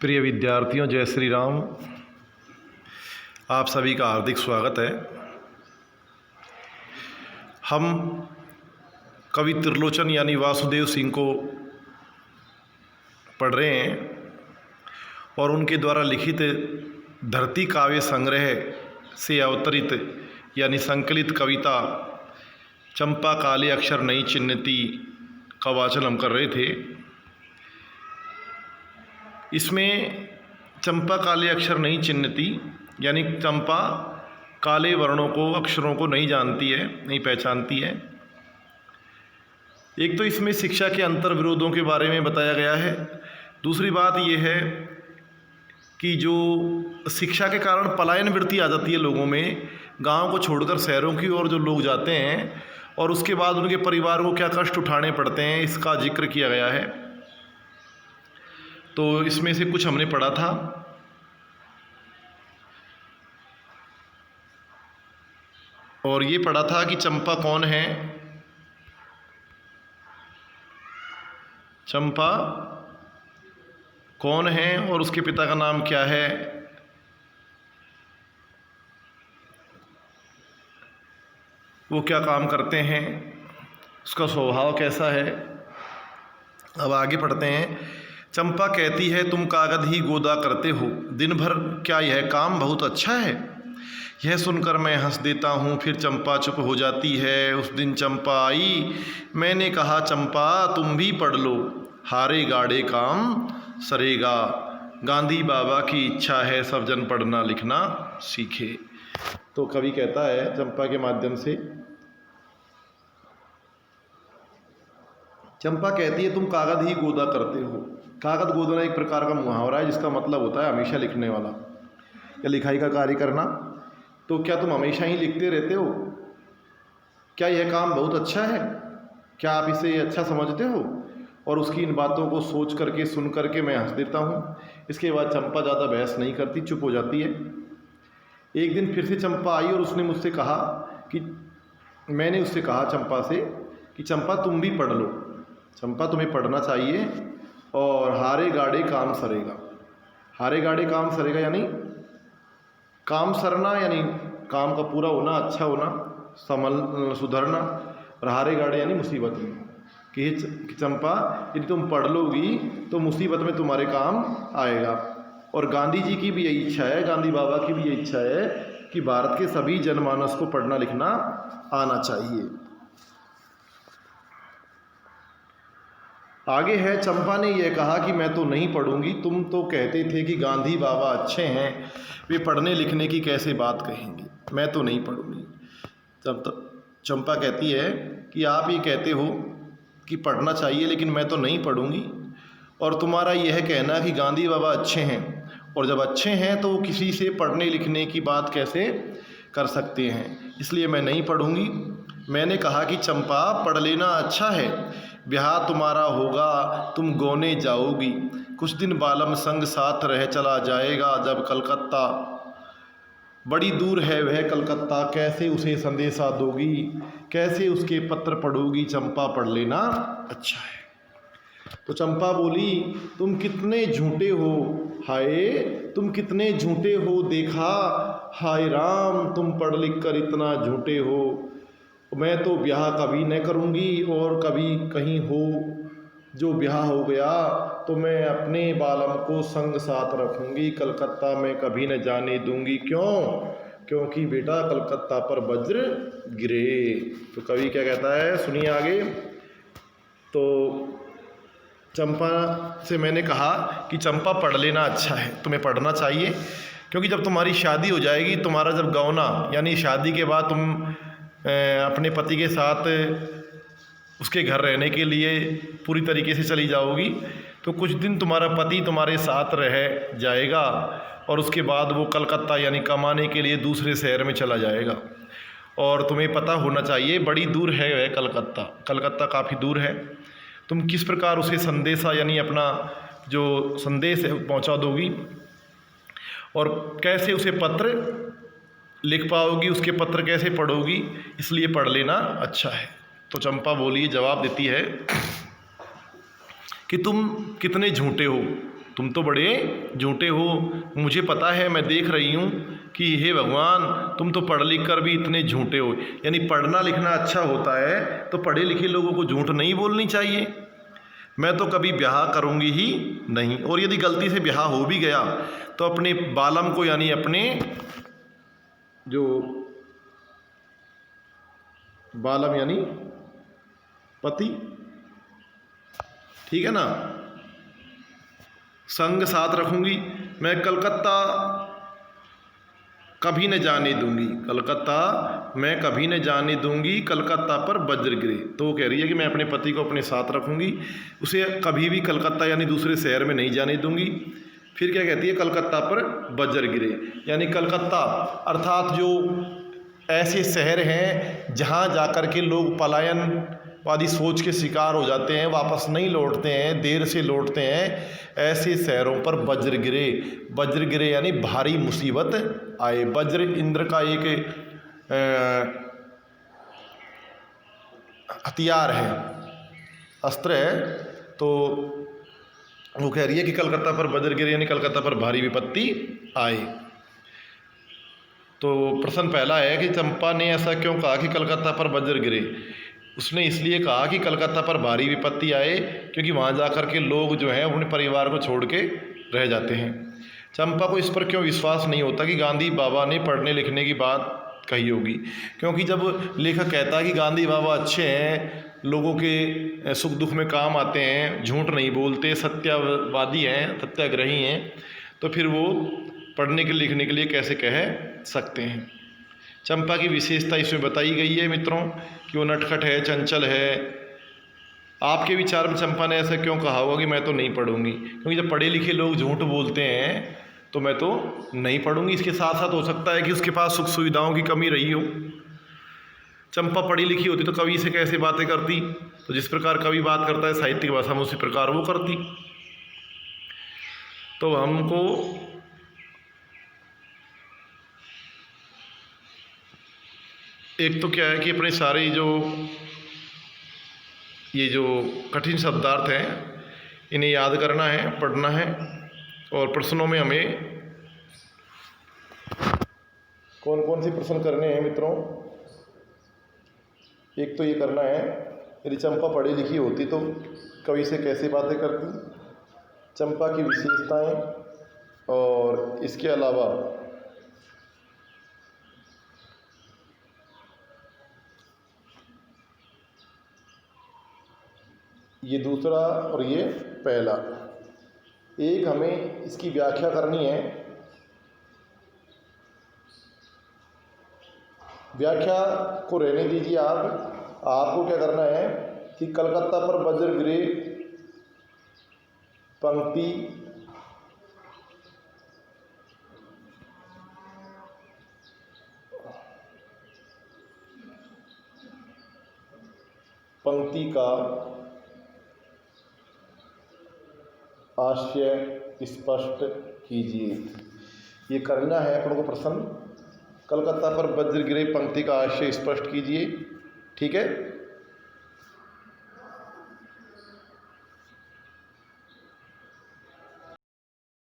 प्रिय विद्यार्थियों, जय श्री राम। आप सभी का हार्दिक स्वागत है। हम कवि त्रिलोचन यानी वासुदेव सिंह को पढ़ रहे हैं और उनके द्वारा लिखित धरती काव्य संग्रह से अवतरित यानी संकलित कविता चंपा काले अक्षर नहीं चिन्हती का वाचन हम कर रहे थे। इसमें चंपा काले अक्षर नहीं चिन्हती यानी चंपा काले वर्णों को, अक्षरों को नहीं जानती है, नहीं पहचानती है। एक तो इसमें शिक्षा के अंतर विरोधों के बारे में बताया गया है। दूसरी बात यह है कि जो शिक्षा के कारण पलायन वृत्ति आ जाती है लोगों में, गांव को छोड़कर शहरों की ओर जो लोग जाते हैं और उसके बाद उनके परिवार को क्या कष्ट उठाने पड़ते हैं, इसका जिक्र किया गया है। तो इसमें से कुछ हमने पढ़ा था। और ये पढ़ा था कि चंपा कौन है। चंपा कौन है और उसके पिता का नाम क्या है। वो क्या काम करते हैं, उसका स्वभाव कैसा है। अब आगे पढ़ते हैं। चंपा कहती है, तुम कागज ही गोदा करते हो, दिन भर क्या यह काम बहुत अच्छा है। यह सुनकर मैं हंस देता हूँ, फिर चंपा चुप हो जाती है। उस दिन चंपा आई, मैंने कहा चंपा तुम भी पढ़ लो, हारे गाड़े काम सरेगा। गांधी बाबा की इच्छा है सब जन पढ़ना लिखना सीखे। तो कवि कहता है चंपा के माध्यम से, चंपा कहती है तुम कागज ही गोदा करते हो। कागज गोदना एक प्रकार का मुहावरा है जिसका मतलब होता है हमेशा लिखने वाला या लिखाई का कार्य करना। तो क्या तुम हमेशा ही लिखते रहते हो? क्या यह काम बहुत अच्छा है? क्या आप इसे अच्छा समझते हो? और उसकी इन बातों को सोच करके, सुन करके मैं हंस देता हूँ। इसके बाद चंपा ज़्यादा बहस नहीं करती, चुप हो जाती है। एक दिन फिर से चंपा आई और उसने मुझसे कहा कि मैंने उससे कहा चंपा से कि चंपा तुम भी पढ़ लो, चंपा तुम्हें पढ़ना चाहिए। और हारे गाड़े काम सरेगा। हारे गाड़े काम सरेगा यानी काम सरना, यानी काम का पूरा होना, अच्छा होना, सुधरना। और हारे गाड़े यानी मुसीबत में कि चंपा यदि तुम पढ़ लोगी तो मुसीबत में तुम्हारे काम आएगा। और गांधी जी की भी यही इच्छा है, गांधी बाबा की भी यही इच्छा है कि भारत के सभी जनमानस को पढ़ना लिखना आना चाहिए। आगे है, चंपा ने यह कहा कि मैं तो नहीं पढ़ूंगी, तुम तो कहते थे कि गांधी बाबा अच्छे हैं, वे पढ़ने लिखने की कैसे बात कहेंगे, मैं तो नहीं पढ़ूंगी। चंपा कहती है कि आप ये कहते हो कि पढ़ना चाहिए लेकिन मैं तो नहीं पढ़ूंगी, और तुम्हारा यह कहना कि गांधी बाबा अच्छे हैं, और जब अच्छे हैं तो किसी से पढ़ने लिखने की बात कैसे कर सकते हैं, इसलिए मैं नहीं पढ़ूंगी। मैंने कहा कि चंपा पढ़ लेना अच्छा है, ब्याह तुम्हारा होगा, तुम गौने जाओगी, कुछ दिन बालम संग साथ रह चला जाएगा। जब कलकत्ता बड़ी दूर है वह कलकत्ता, कैसे उसे संदेशा दोगी, कैसे उसके पत्र पढ़ोगी, चंपा पढ़ लेना अच्छा है। तो चंपा बोली, तुम कितने झूठे हो, हाय तुम कितने झूठे हो, देखा हाय राम तुम पढ़ लिख कर इतना झूठे हो। मैं तो ब्याह कभी न करूँगी, और कभी कहीं हो जो ब्याह हो गया तो मैं अपने बालम को संग साथ रखूँगी, कलकत्ता में कभी न जाने दूँगी। क्यों? क्योंकि बेटा कलकत्ता पर वज्र गिरे। तो कवि क्या कहता है, सुनिए आगे। तो चंपा से मैंने कहा कि चंपा पढ़ लेना अच्छा है, तुम्हें पढ़ना चाहिए, क्योंकि जब तुम्हारी शादी हो जाएगी, तुम्हारा जब गौना यानी शादी के बाद तुम अपने पति के साथ उसके घर रहने के लिए पूरी तरीके से चली जाओगी, तो कुछ दिन तुम्हारा पति तुम्हारे साथ रह जाएगा और उसके बाद वो कलकत्ता यानी कमाने के लिए दूसरे शहर में चला जाएगा। और तुम्हें पता होना चाहिए बड़ी दूर है वह कलकत्ता, कलकत्ता काफ़ी दूर है। तुम किस प्रकार उसे संदेशा यानी अपना जो संदेश है पहुँचा दोगी, और कैसे उसे पत्र लिख पाओगी, उसके पत्र कैसे पढ़ोगी, इसलिए पढ़ लेना अच्छा है। तो चंपा बोली, जवाब देती है कि तुम कितने झूठे हो, तुम तो बड़े झूठे हो, मुझे पता है, मैं देख रही हूँ कि हे भगवान तुम तो पढ़ लिख कर भी इतने झूठे हो। यानी पढ़ना लिखना अच्छा होता है तो पढ़े लिखे लोगों को झूठ नहीं बोलनी चाहिए। मैं तो कभी ब्याह करूँगी ही नहीं, और यदि गलती से ब्याह हो भी गया तो अपने बालम को, यानी अपने जो बालम यानी पति, ठीक है ना, संग साथ रखूंगी। मैं कलकत्ता कभी न जाने दूंगी, कलकत्ता मैं कभी न जाने दूंगी, कलकत्ता पर वज्र गिरे। तो वो कह रही है कि मैं अपने पति को अपने साथ रखूंगी, उसे कभी भी कलकत्ता यानी दूसरे शहर में नहीं जाने दूंगी। फिर क्या कहती है, कलकत्ता पर वज्र गिरे, यानी कलकत्ता अर्थात जो ऐसे शहर हैं जहाँ जाकर के लोग पलायनवादी सोच के शिकार हो जाते हैं, वापस नहीं लौटते हैं, देर से लौटते हैं, ऐसे शहरों पर वज्र गिरे। वज्र गिरे यानी भारी मुसीबत आए। वज्र इंद्र का एक हथियार है, अस्त्र है। तो वो कह रही है कि कलकत्ता पर वज्र गिरे यानी कलकत्ता पर भारी विपत्ति आए। तो प्रश्न पहला है कि चंपा ने ऐसा क्यों कहा कि कलकत्ता पर वज्र गिरे। उसने इसलिए कहा कि कलकत्ता पर भारी विपत्ति आए क्योंकि वहाँ जाकर के लोग जो हैं अपने परिवार को छोड़ के रह जाते हैं। चंपा को इस पर क्यों विश्वास नहीं होता कि गांधी बाबा ने पढ़ने लिखने की बात कही होगी, क्योंकि जब लेखक कहता है कि गांधी बाबा अच्छे हैं, लोगों के सुख दुख में काम आते हैं, झूठ नहीं बोलते, सत्यवादी हैं, सत्याग्रही हैं, तो फिर वो पढ़ने के लिखने के लिए कैसे कह सकते हैं। चंपा की विशेषता इसमें बताई गई है मित्रों कि वो नटखट है, चंचल है। आपके विचार में चंपा ने ऐसा क्यों कहा होगा कि मैं तो नहीं पढ़ूंगी? क्योंकि जब पढ़े लिखे लोग झूठ बोलते हैं तो मैं तो नहीं पढ़ूंगी। इसके साथ साथ हो सकता है कि उसके पास सुख सुविधाओं की कमी रही हो। चंपा पढ़ी लिखी होती तो कवि से कैसे बातें करती? तो जिस प्रकार कवि बात करता है साहित्यिक भाषा में, उसी प्रकार वो करती। तो हमको एक तो क्या है कि अपने सारे ये जो कठिन शब्दार्थ हैं इन्हें याद करना है, पढ़ना है, और प्रश्नों में हमें कौन कौन से प्रश्न करने हैं मित्रों। एक तो ये करना है, यदि चंपा पढ़ी लिखी होती तो कवि से कैसे बातें करती, चंपा की विशेषताएं, और इसके अलावा ये दूसरा और ये पहला। एक हमें इसकी व्याख्या करनी है। व्याख्या को रहने दीजिए आपको क्या करना है कि कलकत्ता पर वज्र गिरे पंक्ति का आशय स्पष्ट कीजिए। ये करना है अपन को प्रश्न, कलकत्ता पर वज्र गिरे पंक्ति का आशय स्पष्ट कीजिए। ठीक है।